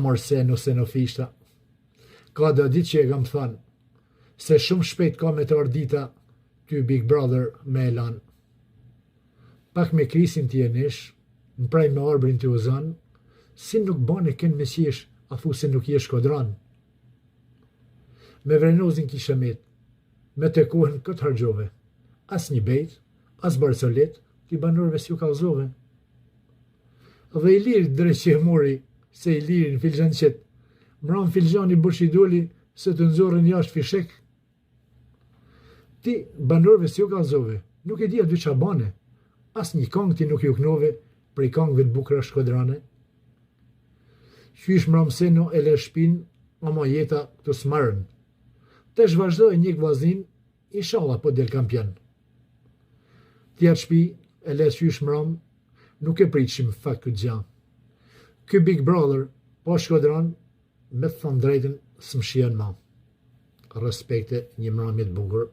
morse nëse në fishta. Ka do ditë që e kam thënë, se shumë shpejt ka me të ardita ty Big Brother me elan. Pak me krisin t'i jenish, në praj me arbrin t'i uzan, si nuk bane kënë me qesh, a thu se nuk jesh kodran. Me Vrenozin kisha met, me të kohën këtë hargjove, as një bejt, as barcolet, t'i banorve s'ju kalzove. Dhe i lirë dre që e mori, se i lirë në filxan qëtë, mran filxani burshidoli, se të nëzorën jashtë fishek. Ti banorve s'ju kalzove, nuk e di aty qa bane, as një kong ti nuk ju knove, prej kongve të bukra shkodrane. Qysh mramseno e le shpin, ama jeta të smarën. Tesh vazhdoj një gvazin, inshallah po del kampion. Tjerë shpi, e le qysh mram, nuk e pritshim fakt këtë gja. Ky Big Brother, po shkodran, me të thonë drejten, s'më shion ma. Respekte një mramjet bukur.